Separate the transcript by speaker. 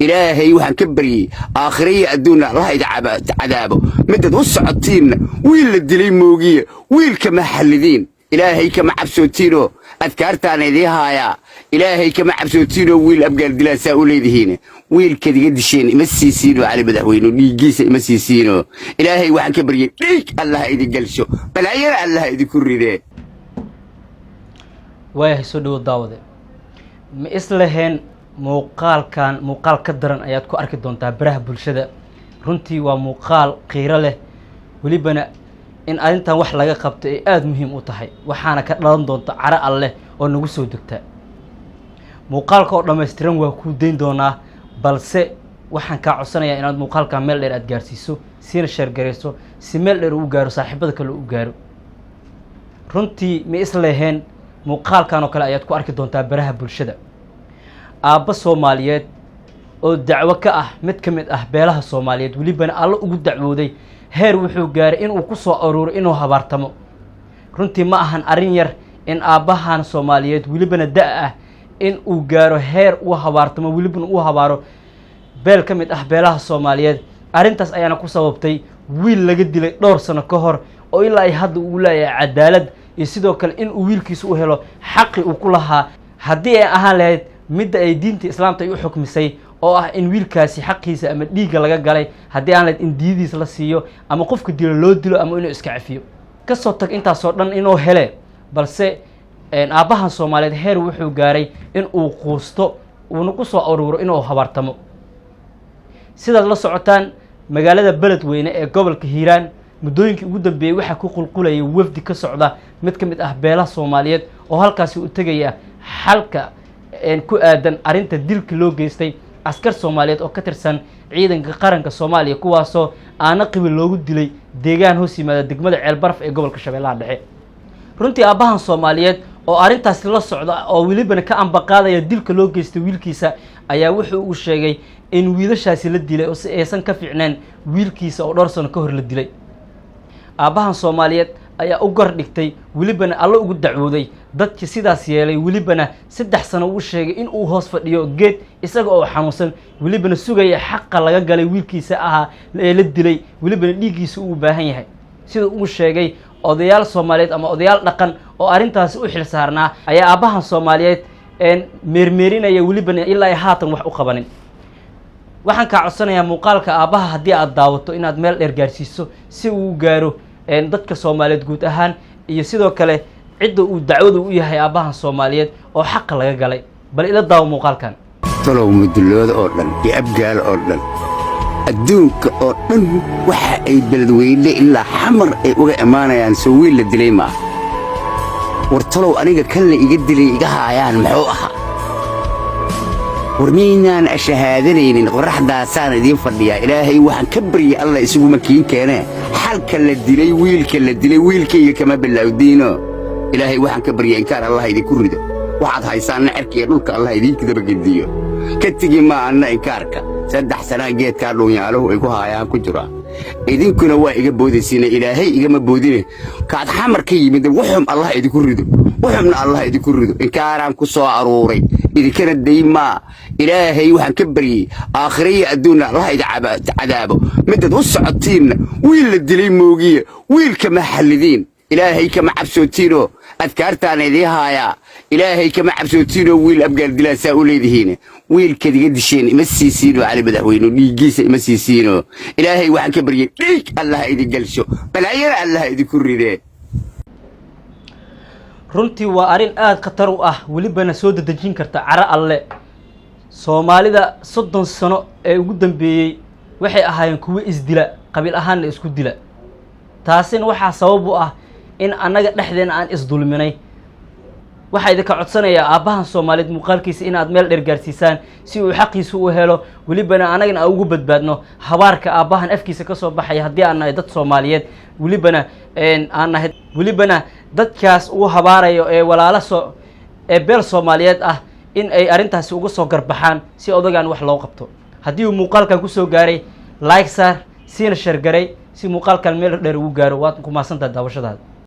Speaker 1: إلهي وحن كبري آخرية الدنيا الله عذابه مدد وسعتين ويل الدليل موجية ويل كما حلدين إلهي كما عبسوتينو أذكرتان إليها يا إلهي كما عبسوتينو ويل أبقى الدلاسة أوليدي هنا ويل كذي قد شين مسيسينو على بدحوينو نيجيس مسيسينو إلهي وحن كبري ليك الله إيدي قلشو بل عيال الله إيدي كوري ده
Speaker 2: واه سودو داودة ما إسلهن muuqaal ka daran ayaad ku arki doontaa baraha bulshada runtii waa muuqaal qiiro leh walibana in arintan wax laga qabto ay aad muhiim u tahay waxaana ka dhalan doonta caro alle oo nagu soo degta muuqaalka oo dhameystiran waa ku deyn doonaa balse waxaan ka codsanayaa inaad muuqaalka meel dheer aad gaarsiiso sina share gareyso si meel dheer uu gaaro saaxiibada kale uu gaaro runtii ma isleheen muuqaalkan oo kale ayaad ku arki doontaa baraha bulshada aabba Soomaaliyeed oo dacwo ka ah mid ka mid ah beelaha Soomaaliyeed walibana alla ugu dacwooday heer wuxuu gaaray in uu ku soo aruuro inuu habaartamo runtii ma ahan arin yar in aabbahan Soomaaliyeed walibana daa in uu gaaro heer uu habaartamo walibana uu habaaro beel ka mid ah beelaha Soomaaliyeed arintaas ayaana ku sababtay wiil laga dilay dhowr sano ka hor oo ilaa ay hadda uu leeyahay cadaalad iyo sidoo kale in uu wiilkiisa u helo xaqi uu ku lahaa haddii ay ahaan lahayd midda ay diinta islaamta ay u xukmisay oo ah in wiilkaasi xaqiisa ama dhiiga laga galay haddii aan lahayd in diidiisa la siiyo ama qofka dilo loo dilo ama inuu iska cafiyo kasoo tag intaasoo dhan inuu hele balse aabbahan Soomaaliyeed heer wuxuu gaaray in uu quusto uuna ku soo aruuro inuu habaartamo sidaad la socotaan magaalada beledweyne ee gobolka Hiiraan muddooyinkii ugu dambeeyay waxa ku qulqulayay wafdi ka socda mid ka mid ah beelaha Soomaaliyeed oo halkaasi u tagaya xalka ku aadan arinta dilka loo geystay askar Soomaaliyeed oo ka tirsan ciidanka qaranka Soomaaliya kuwaasoo aana qibil loogu dilay deegaan hoos yimaada degmada Ceelbaraf ee gobolka Shabeellaha Dhexe runtii aabbahan Soomaaliyeed oo arintaas la socda oo walibana ka ambaqaadaya dilka loo geystay wiilkiisa ayaa wuxuu u sheegay in wiilashaasi la dilay oo si aysan ka fiicnaan wiilkiisa oo dhowr sano ka hor la dilay aabbahan Soomaaliyeed ayaa u gar dhigtay walibana alla ugu dacwooday dadkii sidaas yeelay walibana 3 sano uu sheegay in uu hoos fadhiyo geed isaga oo xanuunsan walibana sugaya xaq laga galay wiilkiisa aha ee la dilay walibana dhiigiisa uu baahan yahay sida uu sheegay odayaal Soomaaliyeed ama odayaal dhaqan oo arintaas u xil saarnaa ayaa aabbahan Soomaaliyeed meermeerinaya walibana ilaa ay haatan wax u qabanin waxaan ka codsanayaa muuqaalka aabbaha haddii aad daawato inaad meel dheer gaarsiiso si uu gaaro dadka Soomaaliyeed guud ahaan iyo sidoo kale cidda uu dacwada u yahay aabbahan Soomaaliyeed oo xaq laga galay bal ila daawo muuqaalkan
Speaker 1: talow mudulooda oo dhan iyo abgaal oo dhan adduunka oo dhan waxa ay beledweyne ilaa xamar ay uga imaanayaan soo wiil la dilay ma war talow aniga kan la iga dilay iga haayaan muxuu ahaa warmiinaan ashahaadanaynin qoraxdaasaan idiin fadhiyaa ilaahay waxaan ka baryay alla isugu makiin keenee xalka la dilay wiilkayga kama bilaawdiino ilaahay waxaan ka baryay inkaan allah idinku rido waxaad haysaanna cirka iyo dhulka allah idinka dabagediyo ka tegi ma anna inkaarka 3 sana geedkaa dhuunyaaluhu ay ku haayaan ku jira idinkuna waa iga boodaysiina ilaahay igama boodine kaad xamar ka yimid wuxum allah idinku rido wuxumna allah idinku rido inkaaraan ku soo aruuray idinkana dayma ilaahay waxaan ka baryay aakhiraya adduunna allah cadaabo midad u socotiin wiil la dilay moogiye wiil kama xalidin إلهي كما عبسوتينو أذكرتان إليها يا إلهي كما عبسوتينو ويل أبقى الدلاسة أوليدي هنا ويل كذي قد شين مسيسينو على بدحوينو نيجيس مسيسينو إلهي وحن كبري ليك الله إيدي قلشو بل عيال الله إيدي كوري ده
Speaker 2: runtii waa arin aad khatar u ah walibana soo dadajin karta cara alle Soomaalida 30 sano ee ugu dambeeyay waxay ahaayeen kuwa isdila qabiil ahaan isku dila taasina waxa sabab u ah in anaga dhexdeena aan isdulminay waxa idinka codsanayaa aabbahan Soomaaliyeed muuqaalkiisa inaad meel dheer gaarsiisaan si uu xaqiisu u helo walibana anagana ugu badbaadno habaarka aabbahan afkiisa ka soo baxay hadii aan nahay dad Soomaaliyeed walibana dadkaas uu habaarayo ee walaalo ee beel Soomaaliyeed ah in ay arintaasi uga soo garbaxaan si odagaan wax loo qabto hadii uu muuqaalkan ku soo gaaray like sar sina share garay si muuqaalkan meel dheer ugu gaaro waad ku maasantahay daawashadaada